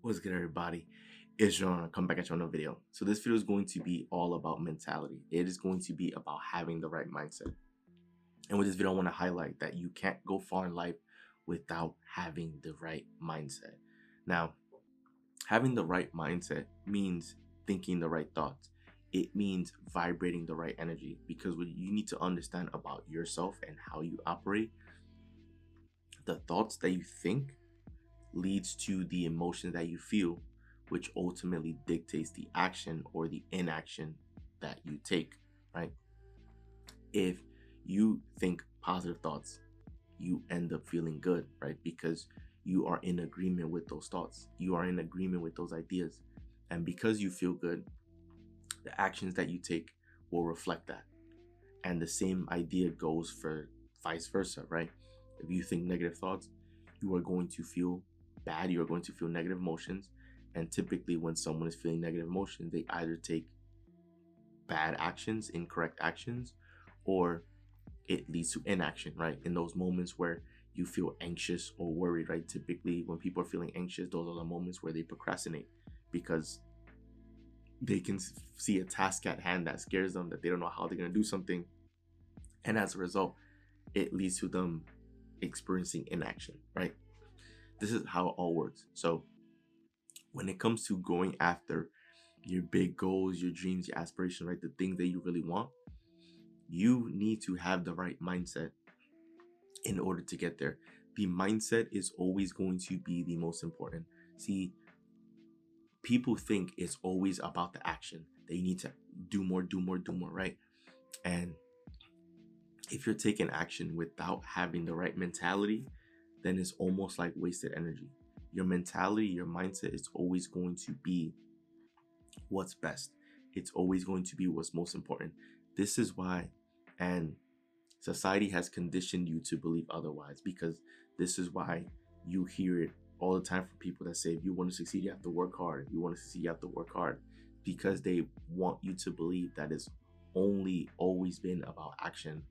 What's good, everybody? It's John. I'll come back at you on another video. So this video is going to be all about mentality. It is going to be about having the right mindset. And with this video, I want to highlight that you can't go far in life without having the right mindset. Now, having the right mindset means thinking the right thoughts. It means vibrating the right energy, because what you need to understand about yourself and how you operate, the thoughts that you think leads to the emotions that you feel, which ultimately dictates the action or the inaction that you take, right? If you think positive thoughts, you end up feeling good, right? Because you are in agreement with those thoughts, you are in agreement with those ideas. And because you feel good, the actions that you take will reflect that. And the same idea goes for vice versa, right? If you think negative thoughts, you are going to feel bad, you are going to feel negative emotions. And typically when someone is feeling negative emotions, they either take bad actions, incorrect actions, or it leads to inaction, right? In those moments where you feel anxious or worried, right? Typically when people are feeling anxious, those are the moments where they procrastinate, because they can see a task at hand that scares them, that they don't know how they're going to do something. And as a result, it leads to them experiencing inaction, right? This is how it all works. So when it comes to going after your big goals, your dreams, your aspirations, right? The things that you really want, you need to have the right mindset in order to get there. The mindset is always going to be the most important. See, people think it's always about the action, that you need to do more, right? And if you're taking action without having the right mentality, then it's almost like wasted energy. Your mentality, your mindset is always going to be what's best. It's always going to be what's most important. This is why, and society has conditioned you to believe otherwise, because this is why you hear it all the time from people that say, if you want to succeed, you have to work hard. If you want to succeed, you have to work hard, because they want you to believe that it's only always been about action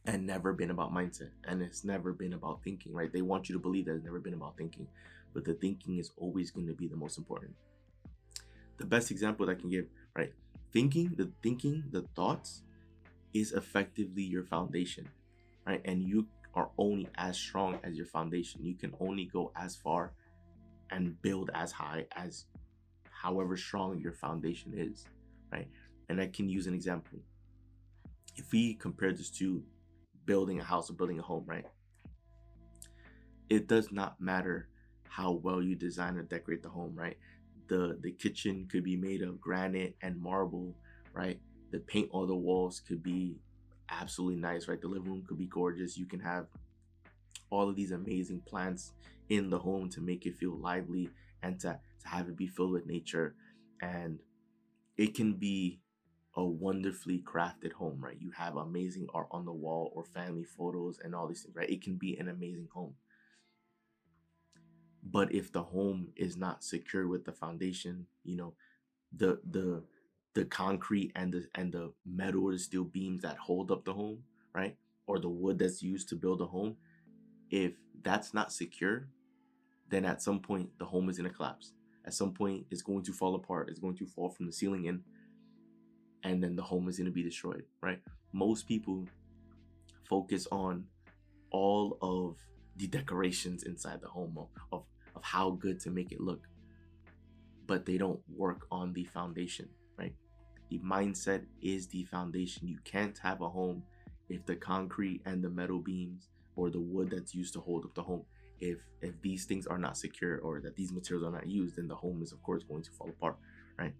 and never been about mindset, and it's never been about thinking, right? They want you to believe that it's never been about thinking, but the thinking is always going to be the most important. The best example that I can give, right? The thoughts is effectively your foundation, right? And you are only as strong as your foundation. You can only go as far and build as high as however strong your foundation is, right? And I can use an example. If we compare this to building a house or building a home, right? It does not matter how well you design or decorate the home, right? The kitchen could be made of granite and marble, right? The paint on the walls could be absolutely nice, right? The living room could be gorgeous. You can have all of these amazing plants in the home to make it feel lively and to have it be filled with nature. And it can be a wonderfully crafted home, right? You have amazing art on the wall or family photos and all these things, right? It can be an amazing home. But if the home is not secure with the foundation, the concrete and the metal or the steel beams that hold up the home, right? Or the wood that's used to build a home, if that's not secure, then at some point the home is going to collapse. At some point it's going to fall apart. It's going to fall from the ceiling in, and then the home is going to be destroyed, right? Most people focus on all of the decorations inside the home, of how good to make it look, but they don't work on the foundation, right? The mindset is the foundation. You can't have a home if the concrete and the metal beams or the wood that's used to hold up the home, if these things are not secure, or that these materials are not used, then the home is of course going to fall apart, right?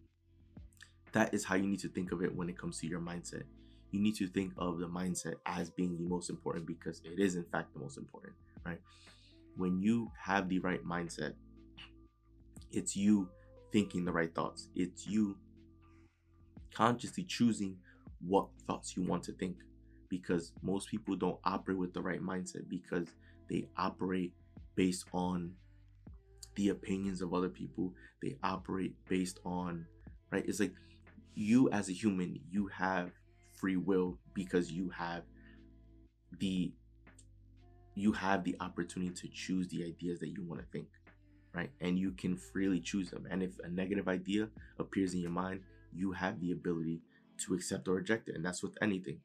That is how you need to think of it when it comes to your mindset. You need to think of the mindset as being the most important, because it is in fact the most important, right? When you have the right mindset, it's you thinking the right thoughts. It's you consciously choosing what thoughts you want to think, because most people don't operate with the right mindset, because they operate based on the opinions of other people. They operate based on, right? It's like, you as a human, you have free will, because you have the opportunity to choose the ideas that you want to think, right? And you can freely choose them. And if a negative idea appears in your mind, you have the ability to accept or reject it. And that's with anything.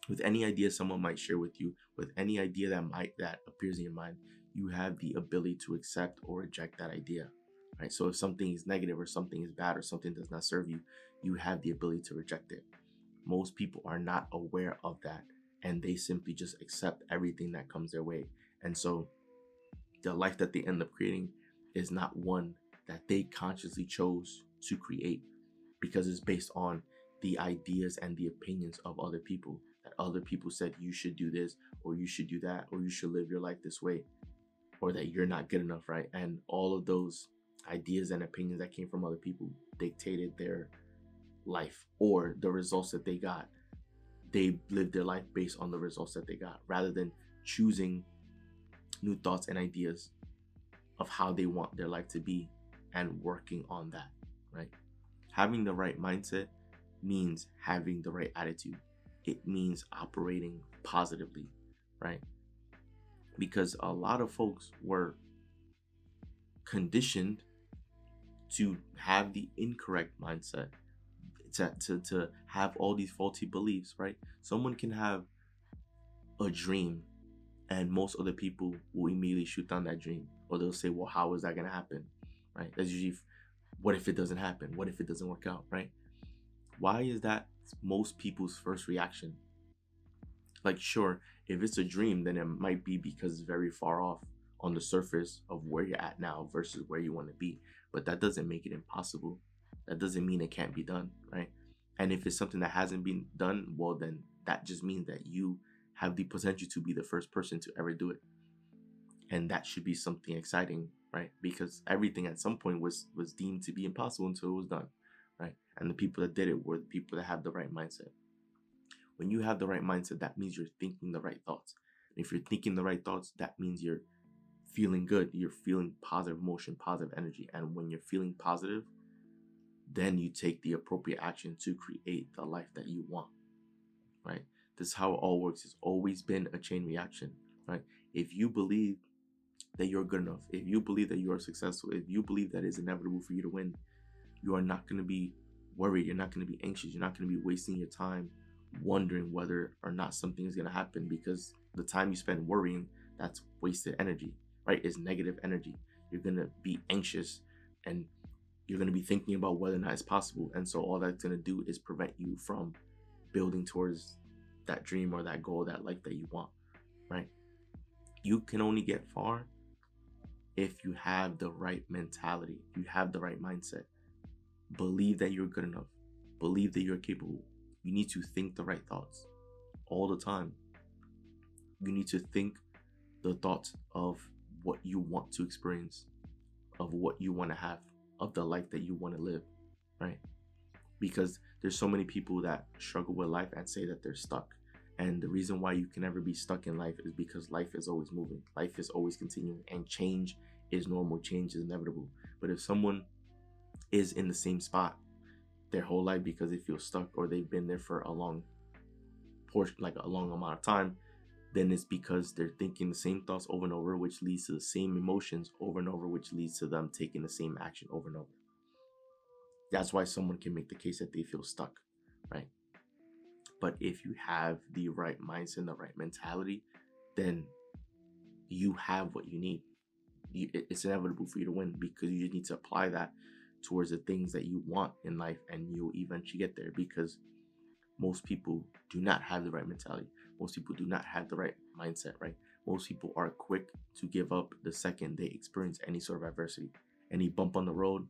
With any idea someone might share with you, with any idea that appears in your mind, you have the ability to accept or reject that idea, right? So if something is negative or something is bad or something does not serve you, you have the ability to reject it. Most people are not aware of that, and they simply just accept everything that comes their way. And so the life that they end up creating is not one that they consciously chose to create, because it's based on the ideas and the opinions of other people, that other people said you should do this or you should do that or you should live your life this way, or that you're not good enough, right? And all of those ideas and opinions that came from other people dictated their life or the results that they got. They lived their life based on the results that they got, rather than choosing new thoughts and ideas of how they want their life to be and working on that, right? Having the right mindset means having the right attitude. It means operating positively, right? Because a lot of folks were conditioned to have the incorrect mindset, to have all these faulty beliefs, right? Someone can have a dream and most other people will immediately shoot down that dream, or they'll say, well, how is that going to happen, right? That's usually, what if it doesn't happen? What if it doesn't work out, right? Why is that most people's first reaction? Like, sure, if it's a dream, then it might be because it's very far off on the surface of where you're at now versus where you want to be. But that doesn't make it impossible. That doesn't mean it can't be done, right? And if it's something that hasn't been done, well, then that just means that you have the potential to be the first person to ever do it. And that should be something exciting, right? Because everything at some point was deemed to be impossible until it was done, right? And the people that did it were the people that have the right mindset. When you have the right mindset, that means you're thinking the right thoughts. And if you're thinking the right thoughts, that means you're feeling good. You're feeling positive emotion, positive energy. And when you're feeling positive, then you take the appropriate action to create the life that you want, right? This is how it all works. It's always been a chain reaction, right? If you believe that you're good enough, if you believe that you are successful, if you believe that it's inevitable for you to win, you are not going to be worried. You're not going to be anxious. You're not going to be wasting your time wondering whether or not something is going to happen, because the time you spend worrying, that's wasted energy, right? It's negative energy. You're going to be anxious and you're going to be thinking about whether or not it's possible. And so all that's going to do is prevent you from building towards that dream or that goal, that life that you want, right? You can only get far if you have the right mentality, you have the right mindset. Believe that you're good enough. Believe that you're capable. You need to think the right thoughts all the time. You need to think the thoughts of what you want to experience, of what you want to have, of the life that you want to live, right? Because there's so many people that struggle with life and say that they're stuck. And the reason why you can never be stuck in life is because life is always moving. Life is always continuing, and change is normal. Change is inevitable. But if someone is in the same spot their whole life because they feel stuck, or they've been there for a long portion, like a long amount of time, then it's because they're thinking the same thoughts over and over, which leads to the same emotions over and over, which leads to them taking the same action over and over. That's why someone can make the case that they feel stuck, right? But if you have the right mindset and the right mentality, then you have what you need. It's inevitable for you to win, because you just need to apply that towards the things that you want in life, and you'll eventually get there. Because most people do not have the right mentality. Most people do not have the right mindset, right? Most people are quick to give up the second they experience any sort of adversity. Any bump on the road,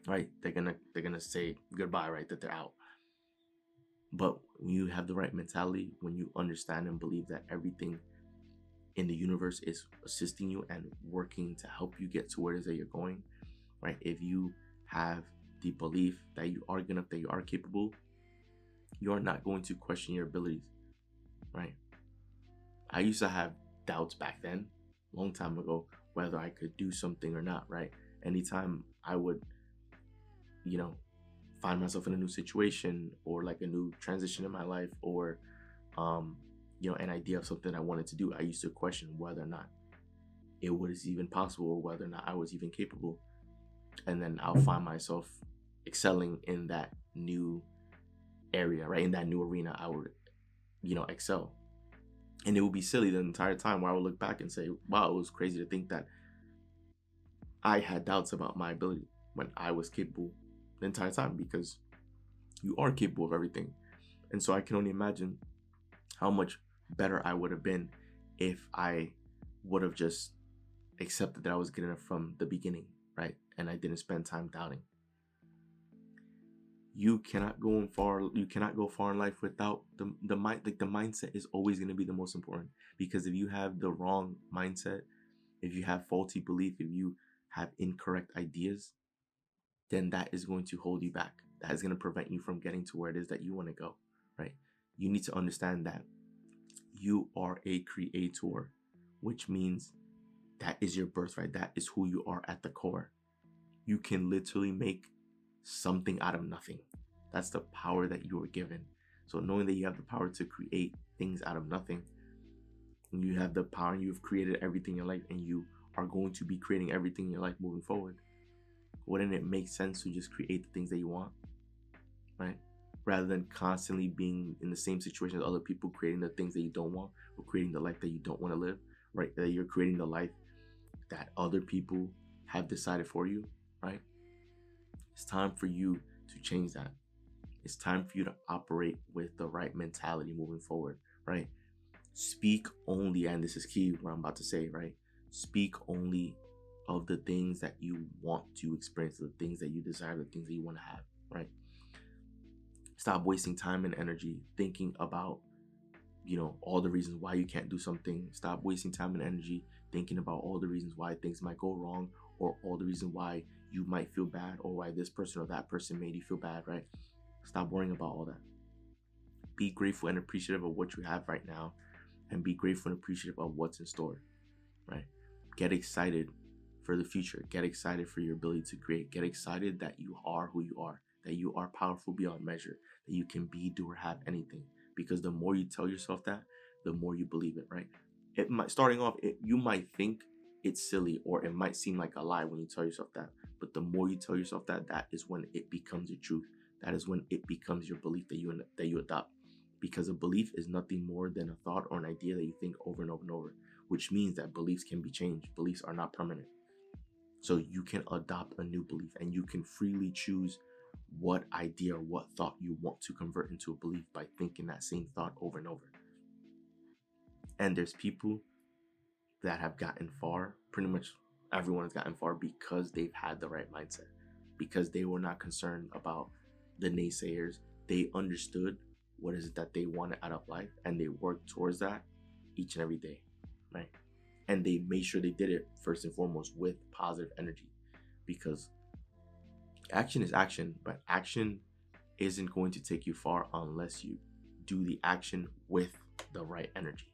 right? They're gonna say goodbye, right? That they're out. But when you have the right mentality, when you understand and believe that everything in the universe is assisting you and working to help you get to where it is that you're going, right? If you have the belief that you are good enough, that you are capable, you are not going to question your abilities, right? I used to have doubts back then, long time ago, whether I could do something or not, right? Anytime I would, find myself in a new situation, or like a new transition in my life, or an idea of something I wanted to do, I used to question whether or not it was even possible or whether or not I was even capable. And then I'll find myself excelling in that new area, right? In that new arena, I would, excel. And it would be silly the entire time where I would look back and say, wow, it was crazy to think that I had doubts about my ability when I was capable the entire time, because you are capable of everything. And so I can only imagine how much better I would have been if I would have just accepted that I was good enough from the beginning, right? And I didn't spend time doubting. You cannot go far in life without the mind. Like, the mindset is always going to be the most important, because if you have the wrong mindset, if you have faulty belief, if you have incorrect ideas, then that is going to hold you back. That is going to prevent you from getting to where it is that you want to go, right? You need to understand that you are a creator, which means that is your birthright. That is who you are at the core. You can literally make something out of nothing. That's the power that you were given. So knowing that you have the power to create things out of nothing, and you have the power, and you've created everything in your life, and you are going to be creating everything in your life moving forward, wouldn't it make sense to just create the things that you want, right? Rather than constantly being in the same situation as other people, creating the things that you don't want, or creating the life that you don't want to live, right? That you're creating the life that other people have decided for you, right? It's time for you to change that. It's time for you to operate with the right mentality moving forward, right? Speak only, and this is key what I'm about to say, right? Speak only of the things that you want to experience, the things that you desire, the things that you want to have, right? Stop wasting time and energy thinking about, all the reasons why you can't do something. Stop wasting time and energy thinking about all the reasons why things might go wrong, or all the reasons why you might feel bad, or why this person or that person made you feel bad, right? Stop worrying about all that. Be grateful and appreciative of what you have right now, and be grateful and appreciative of what's in store, right? Get excited for the future. Get excited for your ability to create. Get excited that you are who you are, that you are powerful beyond measure, that you can be, do, or have anything. Because the more you tell yourself that, the more you believe it, right? Starting off, you might think it's silly, or it might seem like a lie when you tell yourself that. But the more you tell yourself that, that is when it becomes your truth. That is when it becomes your belief that you adopt. Because a belief is nothing more than a thought or an idea that you think over and over and over, which means that beliefs can be changed. Beliefs are not permanent. So you can adopt a new belief, and you can freely choose what idea or what thought you want to convert into a belief by thinking that same thought over and over. And there's people that have gotten far. Pretty much everyone has gotten far because they've had the right mindset, because they were not concerned about the naysayers. They understood what is it that they wanted out of life, and they worked towards that each and every day, right? And they made sure they did it first and foremost with positive energy, because action is action, but action isn't going to take you far unless you do the action with the right energy,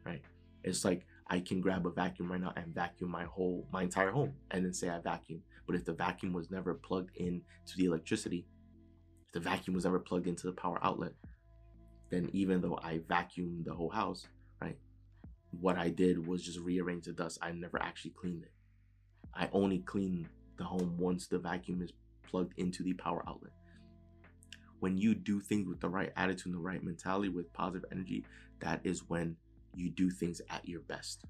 right? It's like, I can grab a vacuum right now and vacuum my entire home and then say I vacuum. But if the vacuum was never plugged in to the electricity, if the vacuum was never plugged into the power outlet, then even though I vacuumed the whole house, right, what I did was just rearrange the dust. I never actually cleaned it. I only clean the home once the vacuum is plugged into the power outlet. When you do things with the right attitude and the right mentality, with positive energy, that is when you do things at your best.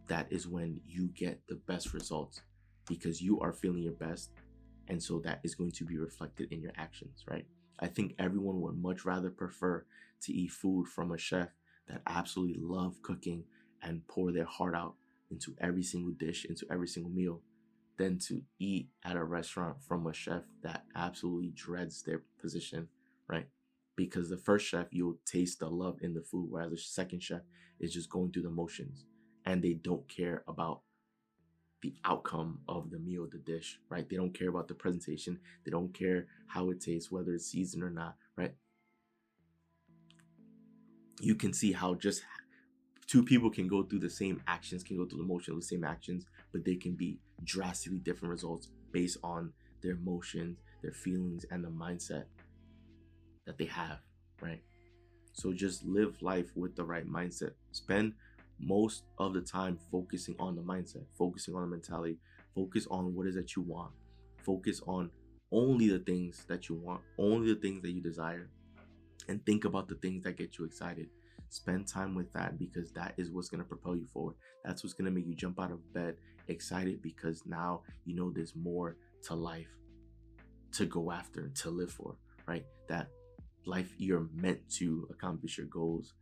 That is when you get the best results, because you are feeling your best. And so that is going to be reflected in your actions, right? I think everyone would much rather prefer to eat food from a chef that absolutely love cooking and pour their heart out into every single dish, into every single meal, than to eat at a restaurant from a chef that absolutely dreads their position, right? Because the first chef, you'll taste the love in the food, whereas the second chef is just going through the motions, and they don't care about the outcome of the meal, the dish, right? They don't care about the presentation. They don't care how it tastes, whether it's seasoned or not, right? You can see how just two people can go through the same actions, can go through the motion of the same actions, but they can be drastically different results based on their emotions, their feelings, and the mindset that they have, right? So just live life with the right mindset. Spend most of the time focusing on the mindset, focusing on the mentality, focus on what it is that you want, focus on only the things that you want, only the things that you desire, and think about the things that get you excited. Spend time with that, because that is what's going to propel you forward. That's what's going to make you jump out of bed excited, because now you know there's more to life to go after, to live for, right? That life, you're meant to accomplish your goals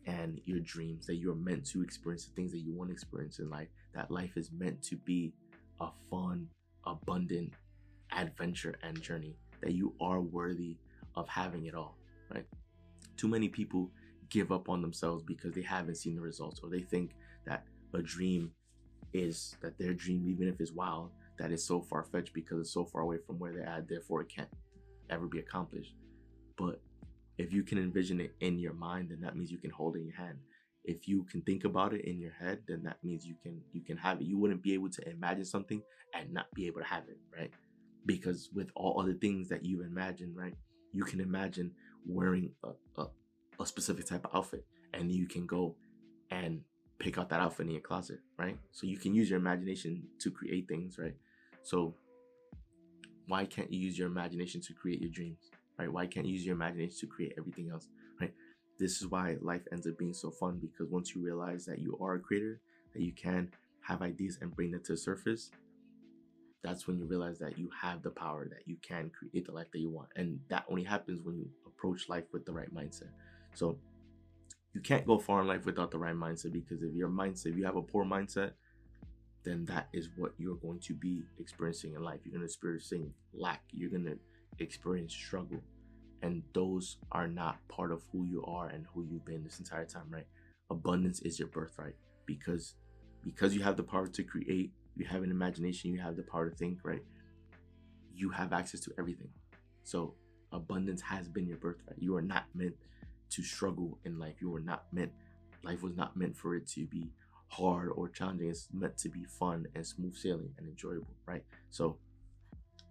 and your dreams, that you're meant to experience the things that you want to experience in life, that life is meant to be a fun, abundant adventure and journey, that you are worthy of having it all, right? Too many people give up on themselves because they haven't seen the results, or they think that a dream is that their dream, even if it's wild, that is so far-fetched because it's so far away from where they're at, therefore it can't ever be accomplished. But if you can envision it in your mind, then that means you can hold it in your hand. If you can think about it in your head, then that means you can have it. You wouldn't be able to imagine something and not be able to have it, right? Because with all other things that you imagine, right, you can imagine wearing a specific type of outfit, and you can go and pick out that outfit in your closet, right? So you can use your imagination to create things, right? So why can't you use your imagination to create your dreams, right? Why can't you use your imagination to create everything else, right? This is why life ends up being so fun, because once you realize that you are a creator, that you can have ideas and bring them to the surface, that's when you realize that you have the power, that you can create the life that you want. And that only happens when you approach life with the right mindset. So you can't go far in life without the right mindset, because if you have a poor mindset, then that is what you're going to be experiencing in life. You're going to experience lack. You're going to experience struggle. And those are not part of who you are and who you've been this entire time, right? Abundance is your birthright, because you have the power to create, you have an imagination, you have the power to think, right? You have access to everything. So abundance has been your birthright. You are not meant to struggle in life. Life was not meant for it to be hard or challenging. It's meant to be fun and smooth sailing and enjoyable, right? So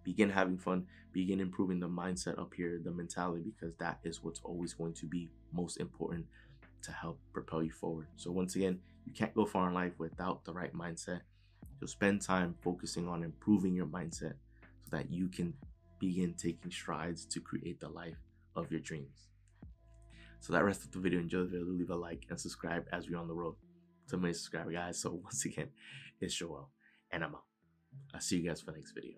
begin having fun, begin improving the mindset up here, the mentality, because that is what's always going to be most important to help propel you forward. So once again, you can't go far in life without the right mindset. So spend time focusing on improving your mindset so that you can begin taking strides to create the life of your dreams. So that rest of the video. Enjoy the video, leave a like and subscribe as we're on the road to many subscribers, guys. So once again, it's Joel and I'm out. I'll see you guys for the next video.